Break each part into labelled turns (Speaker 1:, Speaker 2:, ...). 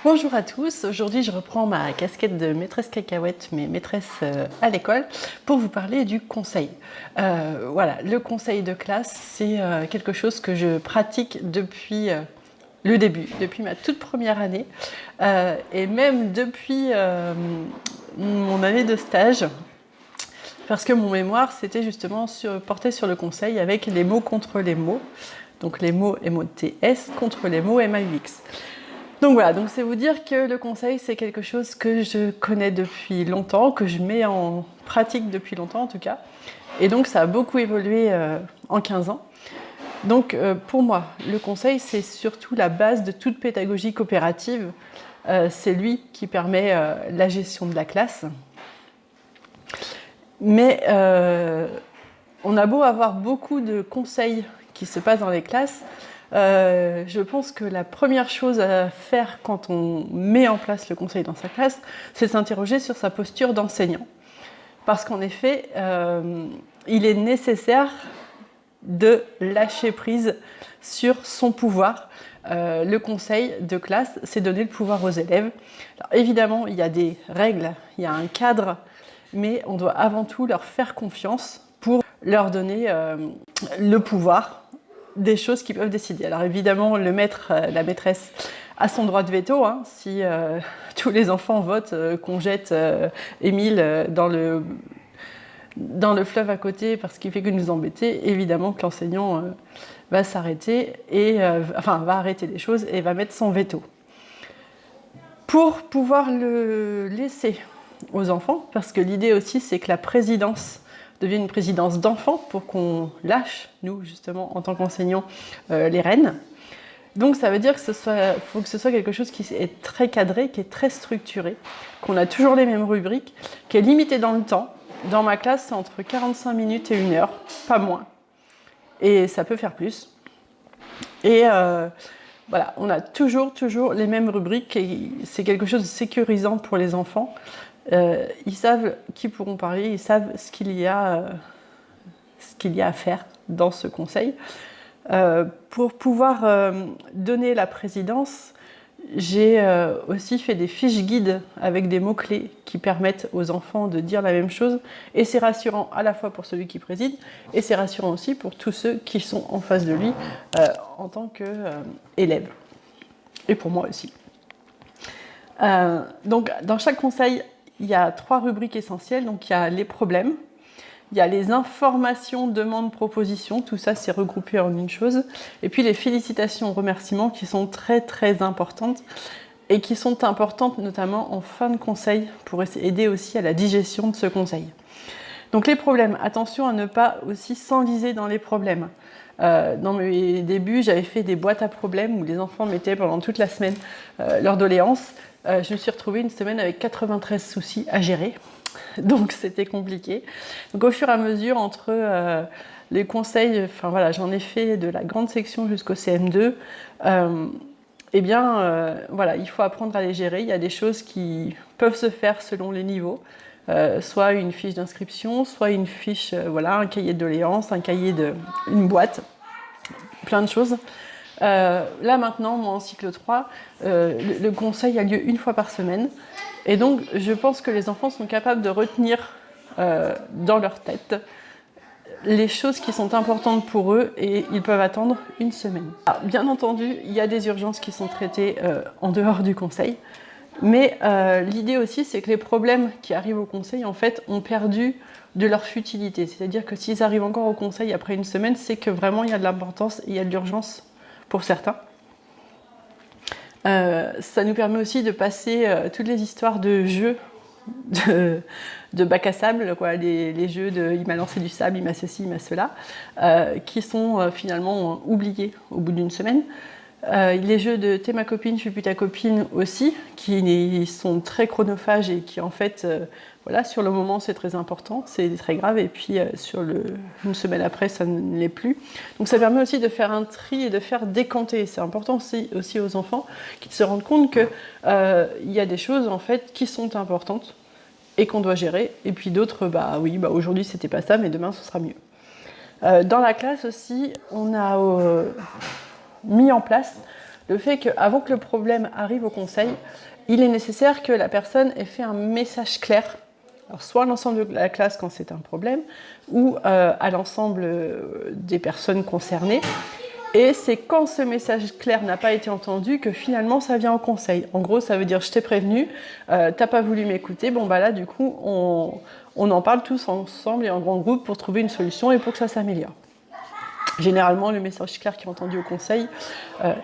Speaker 1: Bonjour à tous, aujourd'hui je reprends ma casquette de maîtresse cacahuète, mais maîtresse à l'école, pour vous parler du conseil. Voilà, le conseil de classe, c'est quelque chose que je pratique depuis le début, depuis ma toute première année, et même depuis mon année de stage, parce que mon mémoire c'était justement porté sur le conseil avec les mots contre les mots, donc les mots MOTS contre les mots MAUX. Donc voilà, donc c'est vous dire que le conseil c'est quelque chose que je connais depuis longtemps, que je mets en pratique depuis longtemps en tout cas. Et donc ça a beaucoup évolué en 15 ans. Donc pour moi, le conseil c'est surtout la base de toute pédagogie coopérative. C'est lui qui permet la gestion de la classe. Mais on a beau avoir beaucoup de conseils qui se passent dans les classes, je pense que la première chose à faire quand on met en place le conseil dans sa classe, c'est de s'interroger sur sa posture d'enseignant. Parce qu'en effet, il est nécessaire de lâcher prise sur son pouvoir. Le conseil de classe, c'est donner le pouvoir aux élèves. Alors, évidemment, il y a des règles, il y a un cadre, mais on doit avant tout leur faire confiance pour leur donner le pouvoir des choses qu'ils peuvent décider. Alors évidemment, le maître, la maîtresse a son droit de veto. Hein, si tous les enfants votent qu'on jette Émile dans le fleuve à côté parce qu'il fait que nous embêter, évidemment que l'enseignant va s'arrêter et va arrêter les choses et va mettre son veto. Pour pouvoir le laisser aux enfants, parce que l'idée aussi c'est que la présidence devient une présidence d'enfants pour qu'on lâche, nous justement en tant qu'enseignants, les rênes. Donc ça veut dire que faut que ce soit quelque chose qui est très cadré, qui est très structuré, qu'on a toujours les mêmes rubriques, qui est limité dans le temps. Dans ma classe, c'est entre 45 minutes et 1 heure, pas moins. Et ça peut faire plus. Et voilà, on a toujours les mêmes rubriques et c'est quelque chose de sécurisant pour les enfants. Ils savent qui pourront parler, ils savent ce qu'il y a à faire dans ce conseil. Pour pouvoir donner la présidence, j'ai aussi fait des fiches guides avec des mots-clés qui permettent aux enfants de dire la même chose. Et c'est rassurant à la fois pour celui qui préside et c'est rassurant aussi pour tous ceux qui sont en face de lui en tant qu'élève. Et pour moi aussi. Donc dans chaque conseil, il y a 3 rubriques essentielles. Donc il y a les problèmes, il y a les informations, demandes, propositions. Tout ça, c'est regroupé en une chose. Et puis les félicitations, remerciements qui sont très très importantes et qui sont importantes notamment en fin de conseil pour aider aussi à la digestion de ce conseil. Donc les problèmes, attention à ne pas aussi s'enliser dans les problèmes. Dans mes débuts, j'avais fait des boîtes à problèmes où les enfants mettaient pendant toute la semaine leurs doléances. Je me suis retrouvée une semaine avec 93 soucis à gérer, donc c'était compliqué. Donc au fur et à mesure, entre les conseils, j'en ai fait de la grande section jusqu'au CM2, il faut apprendre à les gérer. Il y a des choses qui peuvent se faire selon les niveaux, soit une fiche d'inscription, soit une fiche, un cahier de doléances, une boîte, plein de choses. Là maintenant, moi en cycle 3, le conseil a lieu 1 fois par semaine. Et donc je pense que les enfants sont capables de retenir dans leur tête les choses qui sont importantes pour eux et ils peuvent attendre 1 semaine. Alors, bien entendu, il y a des urgences qui sont traitées en dehors du conseil. Mais l'idée aussi, c'est que les problèmes qui arrivent au conseil, en fait, ont perdu de leur futilité. C'est-à-dire que s'ils arrivent encore au conseil après 1 semaine, c'est que vraiment il y a de l'importance et il y a de l'urgence pour certains. Ça nous permet aussi de passer toutes les histoires de jeux de bac à sable, les jeux de il m'a lancé du sable, il m'a ceci, il m'a cela, qui sont finalement oubliés au bout d'1 semaine. Les jeux de t'es ma copine, je suis plus ta copine aussi, qui sont très chronophages et qui en fait, sur le moment c'est très important, c'est très grave, et puis 1 semaine après ça ne l'est plus. Donc ça permet aussi de faire un tri et de faire décanter. C'est important aussi aux enfants qui se rendent compte que il y a des choses en fait qui sont importantes et qu'on doit gérer, et puis d'autres, aujourd'hui c'était pas ça, mais demain ce sera mieux. Dans la classe aussi, on a mis en place le fait qu'avant que le problème arrive au conseil, il est nécessaire que la personne ait fait un message clair, alors soit à l'ensemble de la classe quand c'est un problème, ou à l'ensemble des personnes concernées. Et c'est quand ce message clair n'a pas été entendu que finalement ça vient au conseil. En gros, ça veut dire je t'ai prévenu, t'as pas voulu m'écouter, bon bah là du coup on en parle tous ensemble et en grand groupe pour trouver une solution et pour que ça s'améliore. Généralement, le message clair qui est entendu au conseil,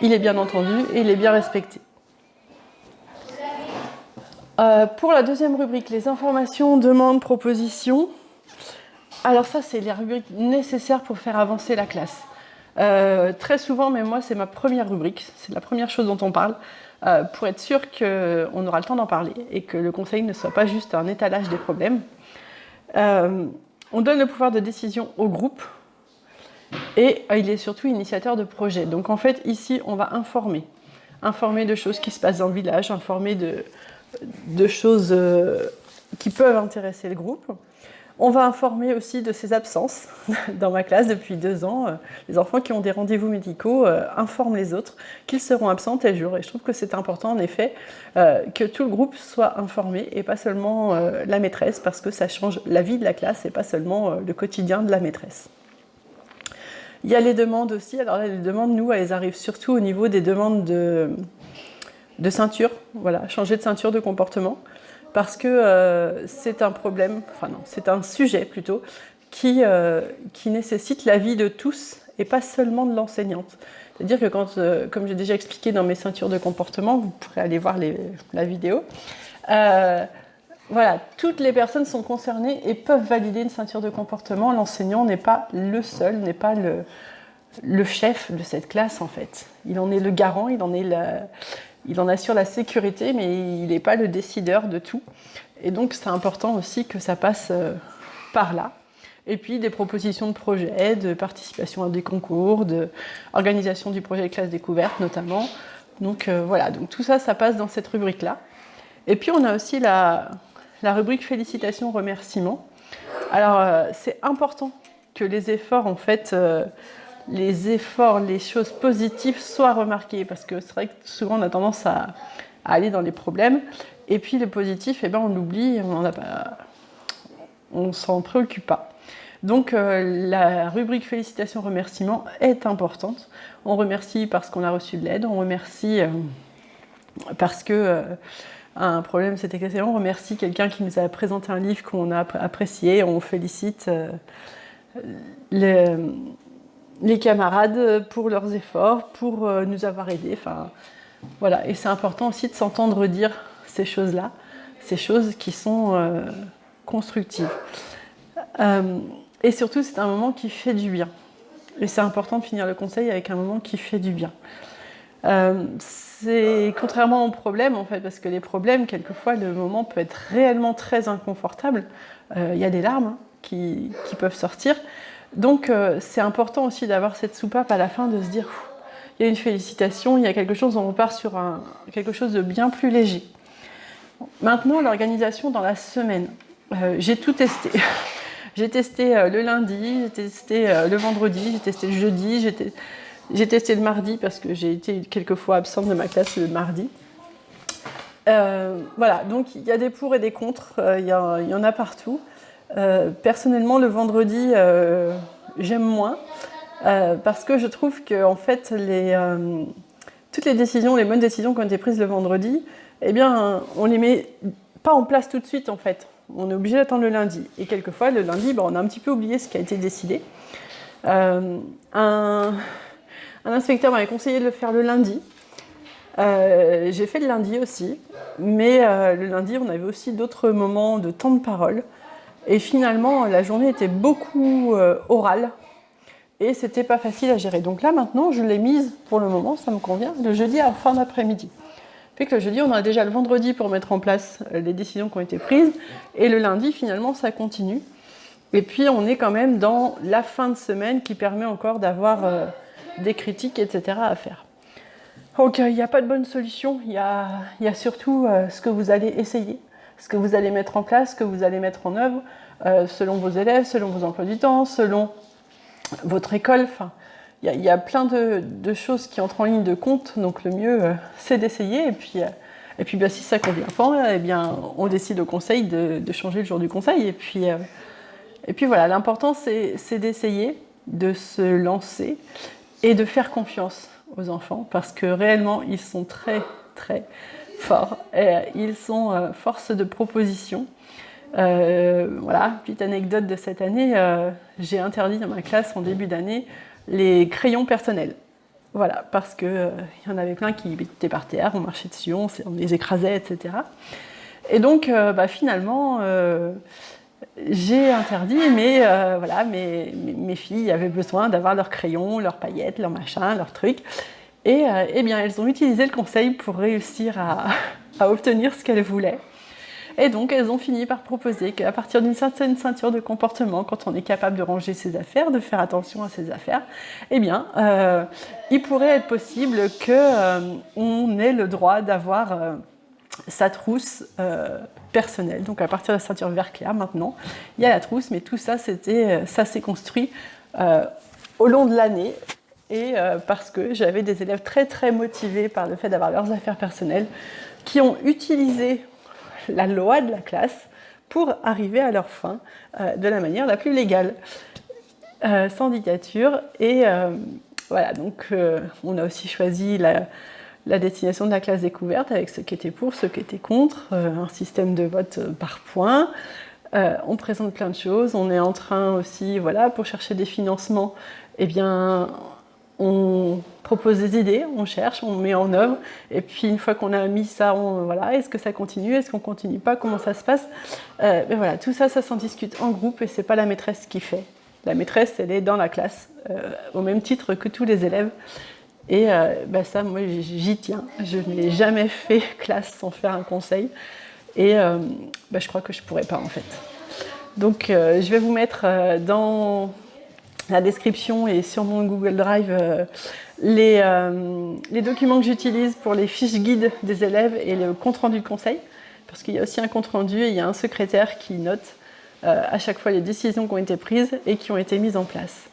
Speaker 1: il est bien entendu et il est bien respecté. Pour la deuxième rubrique, les informations, demandes, propositions. Alors ça, c'est les rubriques nécessaires pour faire avancer la classe. Très souvent, mais moi, c'est ma première rubrique, c'est la première chose dont on parle, pour être sûr qu'on aura le temps d'en parler et que le conseil ne soit pas juste un étalage des problèmes. On donne le pouvoir de décision au groupe et il est surtout initiateur de projet. Donc en fait, ici, on va informer de choses qui se passent dans le village, informer de choses qui peuvent intéresser le groupe. On va informer aussi de ses absences. Dans ma classe, depuis 2 ans, les enfants qui ont des rendez-vous médicaux informent les autres qu'ils seront absents tel jour. Et je trouve que c'est important, en effet, que tout le groupe soit informé et pas seulement la maîtresse, parce que ça change la vie de la classe et pas seulement le quotidien de la maîtresse. Il y a les demandes aussi. Alors là, les demandes, nous, elles arrivent surtout au niveau des demandes de ceinture. Voilà, changer de ceinture de comportement. Parce que c'est un problème, enfin non, c'est un sujet plutôt, qui nécessite l'avis de tous et pas seulement de l'enseignante. C'est-à-dire que quand, comme j'ai déjà expliqué dans mes ceintures de comportement, vous pourrez aller voir la vidéo, voilà, toutes les personnes sont concernées et peuvent valider une ceinture de comportement. L'enseignant n'est pas le seul, n'est pas le chef de cette classe en fait. Il en est le garant, il en assure la sécurité, mais il n'est pas le décideur de tout. Et donc, c'est important aussi que ça passe par là. Et puis, des propositions de projets, de participation à des concours, d'organisation du projet de classe découverte, notamment. Donc, voilà. Donc, tout ça, ça passe dans cette rubrique-là. Et puis, on a aussi la rubrique félicitations, remerciements. Alors, c'est important que les efforts, en fait... les choses positives soient remarquées, parce que c'est vrai que souvent on a tendance à aller dans les problèmes, et puis le positif, eh ben, on l'oublie, on s'en préoccupe pas. Donc la rubrique félicitations remerciements est importante. On remercie parce qu'on a reçu de l'aide, on remercie parce que un problème s'est éclairci, on remercie quelqu'un qui nous a présenté un livre qu'on a apprécié, on félicite les camarades pour leurs efforts, pour nous avoir aidés. Enfin, voilà. Et c'est important aussi de s'entendre dire ces choses-là, ces choses qui sont constructives. Et surtout, c'est un moment qui fait du bien. Et c'est important de finir le conseil avec un moment qui fait du bien. C'est contrairement aux problèmes, en fait, parce que les problèmes, quelquefois, le moment peut être réellement très inconfortable. Il y a des larmes qui peuvent sortir. Donc c'est important aussi d'avoir cette soupape à la fin, de se dire il y a une félicitation, il y a quelque chose, on repart sur quelque chose de bien plus léger. Maintenant, l'organisation dans la semaine. J'ai tout testé. J'ai testé le lundi, j'ai testé le vendredi, j'ai testé le jeudi, j'ai testé le mardi parce que j'ai été quelques fois absente de ma classe le mardi. Voilà, donc il y a des pour et des contre, il y en a partout. Personnellement, le vendredi, j'aime moins parce que je trouve que en fait, toutes les décisions, les bonnes décisions qui ont été prises le vendredi, eh bien, on les met pas en place tout de suite en fait. On est obligé d'attendre le lundi. Et quelquefois, le lundi, on a un petit peu oublié ce qui a été décidé. Un inspecteur m'avait conseillé de le faire le lundi. J'ai fait le lundi aussi, mais le lundi, on avait aussi d'autres moments de temps de parole. Et finalement, la journée était beaucoup orale et c'était pas facile à gérer. Donc là, maintenant, je l'ai mise pour le moment, ça me convient, le jeudi en fin d'après-midi. Puis que le jeudi, on a déjà le vendredi pour mettre en place les décisions qui ont été prises et le lundi, finalement, ça continue. Et puis, on est quand même dans la fin de semaine qui permet encore d'avoir des critiques, etc. à faire. Donc, il n'y a pas de bonne solution, il y a surtout ce que vous allez essayer, ce que vous allez mettre en place, ce que vous allez mettre en œuvre, selon vos élèves, selon vos emplois du temps, selon votre école. Enfin, il y a plein de choses qui entrent en ligne de compte, donc le mieux, c'est d'essayer. Et puis si ça ne convient pas, eh bien, on décide au conseil de changer le jour du conseil. Et puis voilà, l'important, c'est d'essayer, de se lancer et de faire confiance aux enfants, parce que réellement, ils sont très, très forts. Et ils sont force de proposition. Voilà, petite anecdote de cette année, j'ai interdit dans ma classe en début d'année les crayons personnels. Voilà, parce qu'il y en avait plein qui étaient par terre, on marchait dessus, on les écrasait, etc. Et donc, finalement, j'ai interdit, mais voilà, mes filles avaient besoin d'avoir leurs crayons, leurs paillettes, leurs machins, leurs trucs. Et eh bien, elles ont utilisé le conseil pour réussir à obtenir ce qu'elles voulaient. Et donc, elles ont fini par proposer qu'à partir d'une certaine ceinture de comportement, quand on est capable de ranger ses affaires, de faire attention à ses affaires, eh bien, il pourrait être possible qu'on ait le droit d'avoir sa trousse personnelle. Donc, à partir de la ceinture vert clair, maintenant, il y a la trousse, mais tout ça, ça s'est construit au long de l'année. Et parce que j'avais des élèves très, très motivés par le fait d'avoir leurs affaires personnelles, qui ont utilisé la loi de la classe pour arriver à leur fin de la manière la plus légale, sans dictature. Et voilà, donc on a aussi choisi la destination de la classe découverte avec ceux qui étaient pour, ceux qui étaient contre, un système de vote par points. On présente plein de choses. On est en train aussi, voilà, pour chercher des financements, eh bien, on propose des idées, on cherche, on met en œuvre, et puis une fois qu'on a mis ça, voilà, est-ce que ça continue, est-ce qu'on continue pas, comment ça se passe, mais voilà, tout ça, ça s'en discute en groupe, et c'est pas la maîtresse qui fait. La maîtresse, elle est dans la classe, au même titre que tous les élèves, et ça, moi, j'y tiens. Je n'ai jamais fait classe sans faire un conseil, et je crois que je pourrais pas, en fait. Donc, je vais vous mettre dans la description et sur mon Google Drive les documents que j'utilise pour les fiches guides des élèves et le compte-rendu de conseil, parce qu'il y a aussi un compte-rendu et il y a un secrétaire qui note à chaque fois les décisions qui ont été prises et qui ont été mises en place.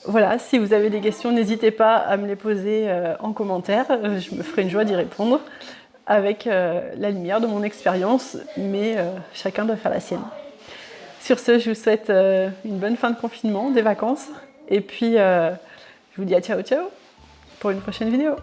Speaker 1: Voilà, si vous avez des questions, n'hésitez pas à me les poser en commentaire, je me ferai une joie d'y répondre avec la lumière de mon expérience, mais chacun doit faire la sienne. Sur ce, je vous souhaite une bonne fin de confinement, des vacances, et puis je vous dis à ciao ciao pour une prochaine vidéo.